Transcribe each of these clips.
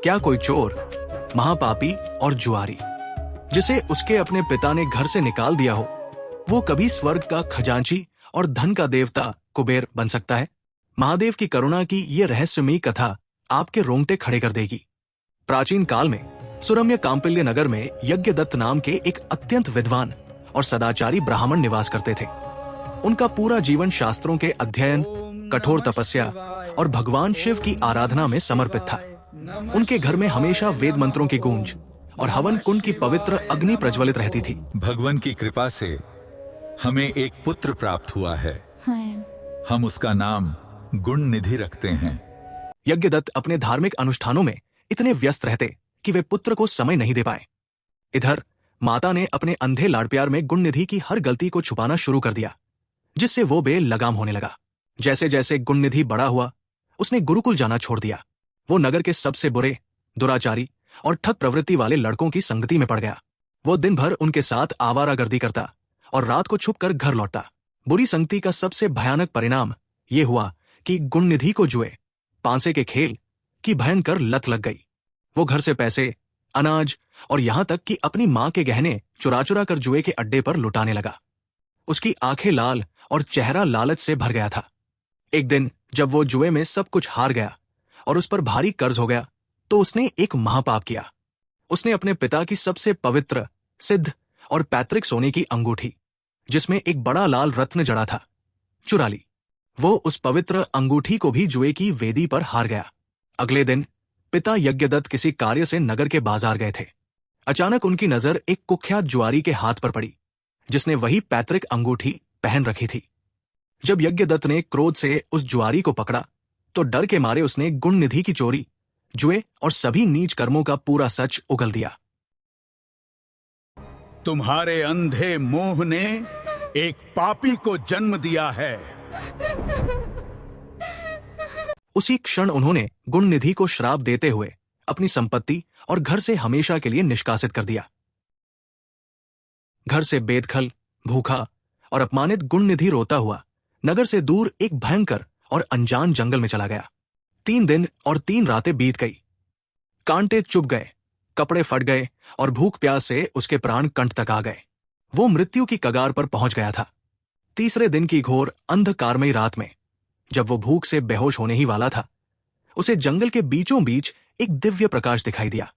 क्या कोई चोर, महापापी और जुआरी, जिसे उसके अपने पिता ने घर से निकाल दिया हो, वो कभी स्वर्ग का खजांची और धन का देवता कुबेर बन सकता है? महादेव की करुणा की ये रहस्यमयी कथा आपके रोंगटे खड़े कर देगी। प्राचीन काल में सुरम्य कांपिल्य नगर में यज्ञदत्त नाम के एक अत्यंत विद्वान और सदाचारी ब्राह्मण निवास करते थे। उनका पूरा जीवन शास्त्रों के अध्ययन, कठोर तपस्या और भगवान शिव की आराधना में समर्पित था। उनके घर में हमेशा वेद मंत्रों की गूंज और हवन कुंड की पवित्र अग्नि प्रज्वलित रहती थी। भगवान की कृपा से हमें एक पुत्र प्राप्त हुआ है। हम उसका नाम गुण निधि रखते हैं। यज्ञदत्त अपने धार्मिक अनुष्ठानों में इतने व्यस्त रहते कि वे पुत्र को समय नहीं दे पाए। इधर माता ने अपने अंधे लाड़ प्यार में गुण निधि की हर गलती को छुपाना शुरू कर दिया, जिससे वो बेलगाम होने लगा। जैसे जैसे गुण निधि बड़ा हुआ, उसने गुरुकुल जाना छोड़ दिया। वो नगर के सबसे बुरे, दुराचारी और ठग प्रवृत्ति वाले लड़कों की संगति में पड़ गया। वो दिन भर उनके साथ आवारागर्दी करता और रात को छुपकर घर लौटता। बुरी संगति का सबसे भयानक परिणाम ये हुआ कि गुण निधि को जुए, पांसे के खेल की भयंकर लत लग गई। वो घर से पैसे, अनाज और यहां तक कि अपनी मां के गहने चुरा चुरा कर जुए के अड्डे पर लुटाने लगा। उसकी आंखें लाल और चेहरा लालच से भर गया था। एक दिन जब वो जुए में सब कुछ हार गया और उस पर भारी कर्ज हो गया, तो उसने एक महापाप किया। उसने अपने पिता की सबसे पवित्र, सिद्ध और पैतृक सोने की अंगूठी, जिसमें एक बड़ा लाल रत्न जड़ा था, चुरा ली। वो उस पवित्र अंगूठी को भी जुए की वेदी पर हार गया। अगले दिन पिता यज्ञदत्त किसी कार्य से नगर के बाजार गए थे। अचानक उनकी नजर एक कुख्यात जुआरी के हाथ पर पड़ी, जिसने वही पैतृक अंगूठी पहन रखी थी। जब यज्ञदत्त ने क्रोध से उस जुआरी को पकड़ा, तो डर के मारे उसने गुण निधि की चोरी, जुए और सभी नीच कर्मों का पूरा सच उगल दिया। तुम्हारे अंधे मोह ने एक पापी को जन्म दिया है। उसी क्षण उन्होंने गुण निधि को श्राप देते हुए अपनी संपत्ति और घर से हमेशा के लिए निष्कासित कर दिया। घर से बेदखल, भूखा और अपमानित गुण निधि रोता हुआ नगर से दूर एक भयंकर और अनजान जंगल में चला गया। 3 दिन और 3 रातें बीत गई। कांटे चुभ गए, कपड़े फट गए और भूख प्यास से उसके प्राण कंठ तक आ गए। वो मृत्यु की कगार पर पहुंच गया था। तीसरे दिन की घोर अंधकारमयी रात में, जब वो भूख से बेहोश होने ही वाला था, उसे जंगल के बीचों बीच एक दिव्य प्रकाश दिखाई दिया।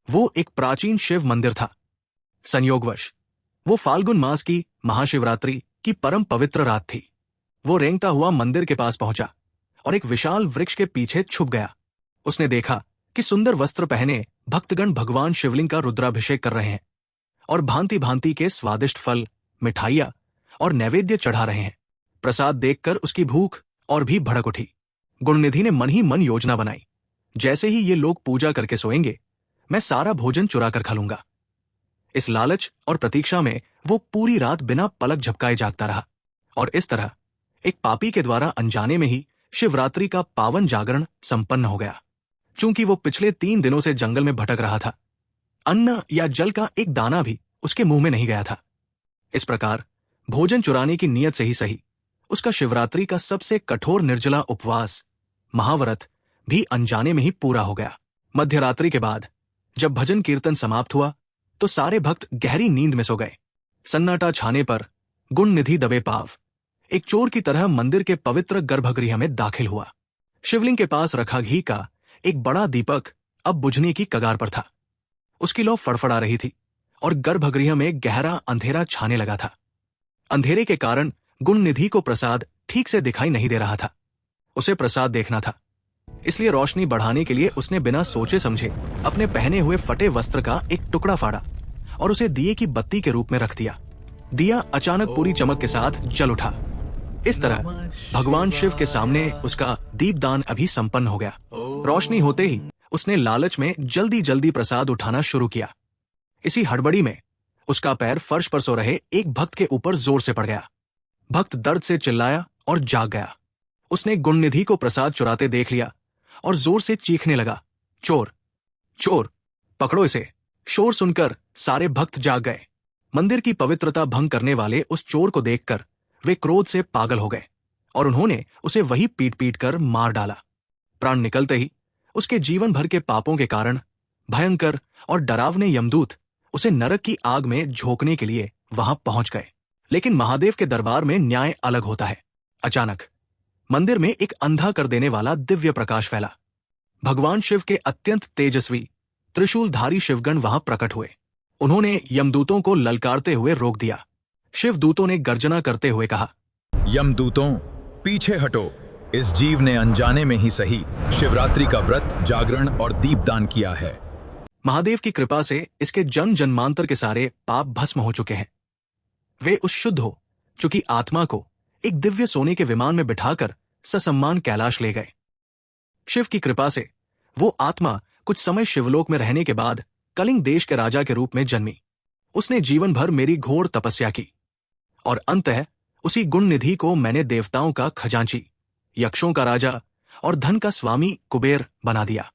वो एक प्राचीन शिव मंदिर था। संयोगवश वो फाल्गुन मास की महाशिवरात्रि की परम पवित्र रात थी। वो रेंगता हुआ मंदिर के पास पहुंचा और एक विशाल वृक्ष के पीछे छुप गया। उसने देखा कि सुंदर वस्त्र पहने भक्तगण भगवान शिवलिंग का रुद्राभिषेक कर रहे हैं और भांति भांति के स्वादिष्ट फल, मिठाइयां और नैवेद्य चढ़ा रहे हैं। प्रसाद देखकर उसकी भूख और भी भड़क उठी। गुणनिधि ने मन ही मन योजना बनाई, जैसे ही ये लोग पूजा करके सोएंगे, मैं सारा भोजन चुरा कर खा लूंगा। इस लालच और प्रतीक्षा में वो पूरी रात बिना पलक झपकाए जागता रहा और इस तरह एक पापी के द्वारा अनजाने में ही शिवरात्रि का पावन जागरण संपन्न हो गया। चूंकि वो पिछले 3 दिनों से जंगल में भटक रहा था, अन्न या जल का एक दाना भी उसके मुंह में नहीं गया था। इस प्रकार भोजन चुराने की नीयत से ही सही, उसका शिवरात्रि का सबसे कठोर निर्जला उपवास, महाव्रत भी अनजाने में ही पूरा हो गया। मध्यरात्रि के बाद जब भजन कीर्तन समाप्त हुआ, तो सारे भक्त गहरी नींद में सो गए। सन्नाटा छाने पर गुण निधि दबे पाव एक चोर की तरह मंदिर के पवित्र गर्भगृह में दाखिल हुआ। शिवलिंग के पास रखा घी का एक बड़ा दीपक अब बुझने की कगार पर था। उसकी लौ फड़फड़ा रही थी और गर्भगृह में गहरा अंधेरा छाने लगा था। अंधेरे के कारण गुण निधि को प्रसाद ठीक से दिखाई नहीं दे रहा था। उसे प्रसाद देखना था, इसलिए रोशनी बढ़ाने के लिए उसने बिना सोचे समझे अपने पहने हुए फटे वस्त्र का एक टुकड़ा फाड़ा और उसे दिए की बत्ती के रूप में रख दिया। दिया अचानक पूरी चमक के साथ जल उठा। इस तरह भगवान शिव के सामने उसका दीपदान अभी संपन्न हो गया। रोशनी होते ही उसने लालच में जल्दी जल्दी प्रसाद उठाना शुरू किया। इसी हड़बड़ी में उसका पैर फर्श पर सो रहे एक भक्त के ऊपर जोर से पड़ गया। भक्त दर्द से चिल्लाया और जाग गया। उसने गुण निधि को प्रसाद चुराते देख लिया और जोर से चीखने लगा, चोर, चोर, पकड़ो इसे। शोर सुनकर सारे भक्त जाग गए। मंदिर की पवित्रता भंग करने वाले उस चोर को देखकर वे क्रोध से पागल हो गए और उन्होंने उसे वही पीट पीट कर मार डाला। प्राण निकलते ही उसके जीवन भर के पापों के कारण भयंकर और डरावने यमदूत उसे नरक की आग में झोंकने के लिए वहां पहुंच गए। लेकिन महादेव के दरबार में न्याय अलग होता है। अचानक मंदिर में एक अंधा कर देने वाला दिव्य प्रकाश फैला। भगवान शिव के अत्यंत तेजस्वी त्रिशूलधारी शिवगण वहां प्रकट हुए। उन्होंने यमदूतों को ललकारते हुए रोक दिया। शिवदूतों ने गर्जना करते हुए कहा, यमदूतों, पीछे हटो। इस जीव ने अनजाने में ही सही शिवरात्रि का व्रत, जागरण और दीपदान किया है। महादेव की कृपा से इसके जन्म जन्मांतर के सारे पाप भस्म हो चुके हैं। वे उस शुद्ध हो चुकी आत्मा को एक दिव्य सोने के विमान में बिठाकर ससम्मान कैलाश ले गए। शिव की कृपा से वो आत्मा कुछ समय शिवलोक में रहने के बाद कलिंग देश के राजा के रूप में जन्मी। उसने जीवन भर मेरी घोर तपस्या की और अंततः उसी गुण निधि को मैंने देवताओं का खजांची, यक्षों का राजा और धन का स्वामी कुबेर बना दिया।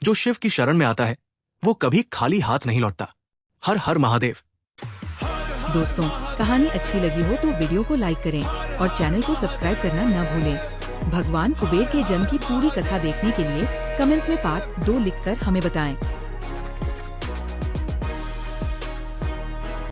जो शिव की शरण में आता है वो कभी खाली हाथ नहीं लौटता। हर हर महादेव। दोस्तों, कहानी अच्छी लगी हो तो वीडियो को लाइक करें और चैनल को सब्सक्राइब करना न भूलें। भगवान कुबेर के जन्म की पूरी कथा देखने के लिए कमेंट्स में पार्ट 2 लिखकर हमें बताएं।